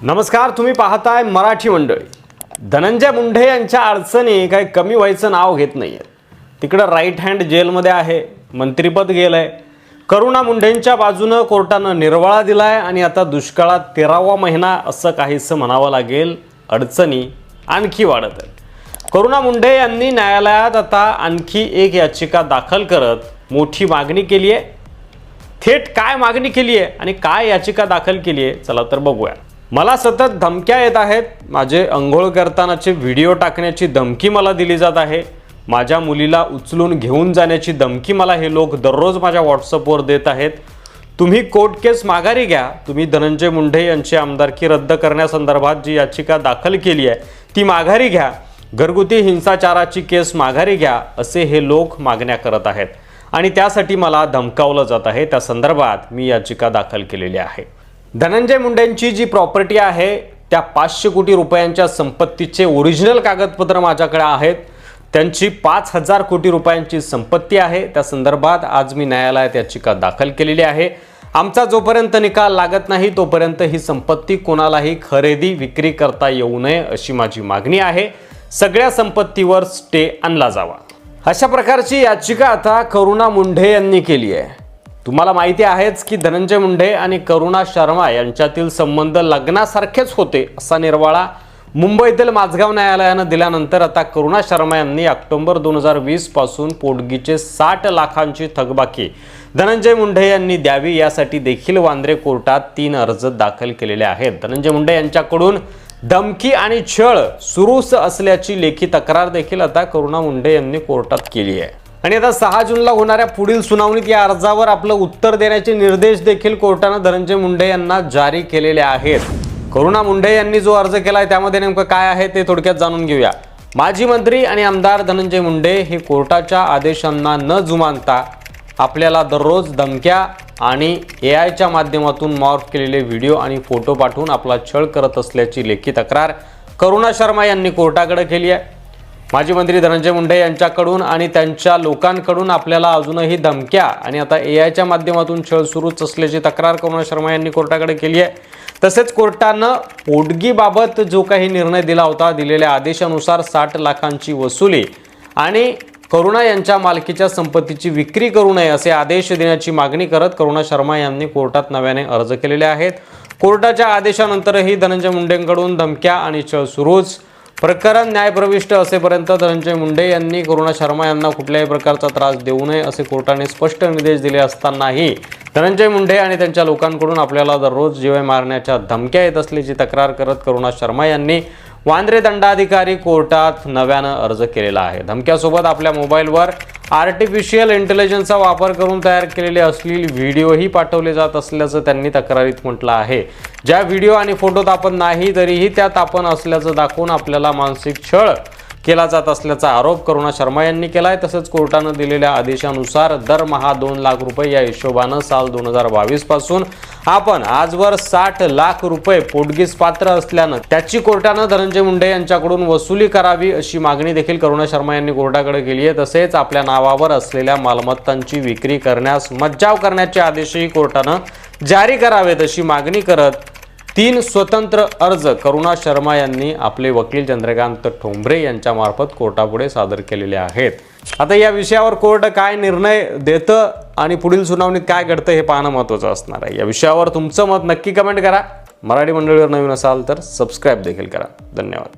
नमस्कार, तुम्ही पाहताय मराठी मंडळी। धनंजय मुंडे यांच्या अडचणी काही कमी व्हायचं नाव घेत नाहीये। तिकडे राईट हँड जेलमध्ये आहे, मंत्रिपद गेलंय। करुणा मुंडेंच्या बाजूने कोर्टाने निर्वाळा दिलाय आणि आता दुष्काळात 13वा महिना असं काहीसं म्हणावं लागेल। अडचणी आणखी वाढत आहेत। करुणा मुंडे यांनी न्यायालयात आता आणखी एक याचिका दाखल करत मोठी मागणी केली आहे। थेट काय मागणी केली आहे आणि काय याचिका दाखल केली आहे, चला तर बघूया। मला सतत धमक्या येत आहेत, माझे अंघोळ करतानाचे व्हिडिओ टाकण्याची धमकी मला दिली जात आहे, माझ्या मुलीला उचलून घेऊन जाण्याची धमकी मला हे लोक दररोज माझ्या व्हॉट्सअपवर देत आहेत। तुम्ही कोर्ट केस माघारी घ्या, तुम्ही धनंजय मुंडे यांची आमदारकी रद्द करण्यासंदर्भात जी याचिका दाखल केली आहे ती माघारी घ्या, घरगुती हिंसाचाराची केस माघारी घ्या, असे हे लोक मागण्या करत आहेत आणि त्यासाठी मला धमकावलं जात आहे। त्या संदर्भात मी याचिका दाखल केलेली आहे। धनंजय मुंडेंची जी प्रॉपर्टी आहे त्या 500 कोटी रुपयांच्या संपत्तीचे ओरिजिनल कागदपत्र माझ्याकडे आहेत। त्यांची 5000 कोटी रुपयांची संपत्ती आहे। त्या संदर्भात आज मी न्यायालयात याचिका दाखल केलेली आहे। आमचा जोपर्यंत निकाल लागत नाही तोपर्यंत ही संपत्ती कोणालाही खरेदी विक्री करता येऊ नये अशी माझी मागणी आहे। सगळ्या संपत्तीवर स्टे आणला जावा, अशा प्रकारची याचिका आता करुणा मुंडे यांनी केली आहे। तुम्हाला माहिती आहेच की धनंजय मुंडे आणि करुणा शर्मा यांच्यातील संबंध लग्नासारखेच होते असा निर्वाळा मुंबईतील माझगाव न्यायालयाने दिल्यानंतर आता करुणा शर्मा यांनी ऑक्टोबर 2020 पासून पोटगीचे 60 लाखांची थकबाकी धनंजय मुंडे यांनी द्यावी यासाठी देखील वांद्रे कोर्टात 3 अर्ज दाखल केलेले आहेत। धनंजय मुंडे यांच्याकडून धमकी आणि छळ सुरूच असल्याची लेखी तक्रार देखील आता करुणा मुंडे यांनी कोर्टात केली आहे आणि आता 6 जूनला होणाऱ्या पुढील सुनावणीत या अर्जावर आपलं उत्तर देण्याचे निर्देश देखील कोर्टाने धनंजय मुंडे यांना जारी केलेले आहेत। करुणा मुंडे यांनी जो अर्ज केलाय त्यामध्ये नेमकं काय आहे ते थोडक्यात जाणून घेऊया। माजी मंत्री आणि आमदार धनंजय मुंडे हे कोर्टाच्या आदेशांना न जुमानता आपल्याला दररोज धमक्या आणि एआयच्या माध्यमातून मॉर्फ केलेले व्हिडिओ आणि फोटो पाठवून आपला छळ करत असल्याची लेखी तक्रार करुणा शर्मा यांनी कोर्टाकडे केली आहे। माजी मंत्री धनंजय मुंडे यांच्याकडून आणि त्यांच्या लोकांकडून आपल्याला अजूनही धमक्या आणि आता एआयच्या माध्यमातून छळ सुरूच असल्याची तक्रार करुणा शर्मा यांनी कोर्टाकडे केली आहे। तसेच कोर्टानं पोटगीबाबत जो काही निर्णय दिला होता, दिलेल्या आदेशानुसार 60 लाखांची वसुली आणि करुणा यांच्या मालकीच्या संपत्तीची विक्री करू नये असे आदेश देण्याची मागणी करत करुणा शर्मा यांनी कोर्टात नव्याने अर्ज केलेले आहेत। कोर्टाच्या आदेशानंतरही धनंजय मुंडेंकडून धमक्या आणि छळ सुरूच। प्रकरण न्यायप्रविष्ट असेपर्यंत धनंजय मुंडे यांनी करुणा शर्मा यांना कुठल्याही प्रकारचा त्रास देऊ नये असे कोर्टाने स्पष्ट निर्देश दिले असतानाही धनंजय मुंडे आणि त्यांच्या लोकांकडून आपल्याला दररोज जीवे मारण्याच्या धमक्या येत असल्याची तक्रार करत करुणा शर्मा यांनी वांद्रे दंडाधिकारी कोर्टात नव्यानं अर्ज केलेला आहे। धमक्यासोबत आपल्या मोबाईलवर आर्टिफिशियल इंटेलिजन्सचा वापर करून तयार केलेले अश्लील व्हिडिओही पाठवले जात असल्याचं त्यांनी तक्रारीत म्हटलं आहे। ज्या व्हिडिओ आणि फोटोत आपण नाही तरीही त्यात आपण असल्याचं दाखवून आपल्याला मानसिक छळ केला जात असल्याचा आरोप करुणा शर्मा यांनी केलाय। तसंच कोर्टाने दिलेल्या आदेशानुसार दरमहा 2 लाख रुपये या हिशोबाने साल 2022 पासून आपण आजवर 60 लाख रुपये पोटगीस पात्र असल्यानं त्याची कोर्टाने धनंजय मुंडे यांच्याकडून वसुली करावी अशी मागणी देखील करुणा शर्मा यांनी कोर्टाकडे केली आहे। तसेच आपल्या नावावर असलेल्या मालमत्तांची विक्री करण्यास मज्जाव करण्याचे आदेशही कोर्टाने जारी करावेत अशी मागणी करत 3 स्वतंत्र अर्ज करुणा शर्मा यांनी आपले वकील चंद्रकांत ठोंबरे यांच्या मार्फत कोर्टापुढे सादर केलेले आहेत। आता या विषयावर कोर्ट काय निर्णय देतं आणि पुढील सुनावणीत काय घडतं हे पाहणं महत्त्वाचं असणार आहे। या विषयावर तुमचं मत नक्की कमेंट करा। मराठी मंडळीवर नवीन असाल तर सबस्क्राईब देखील करा। धन्यवाद।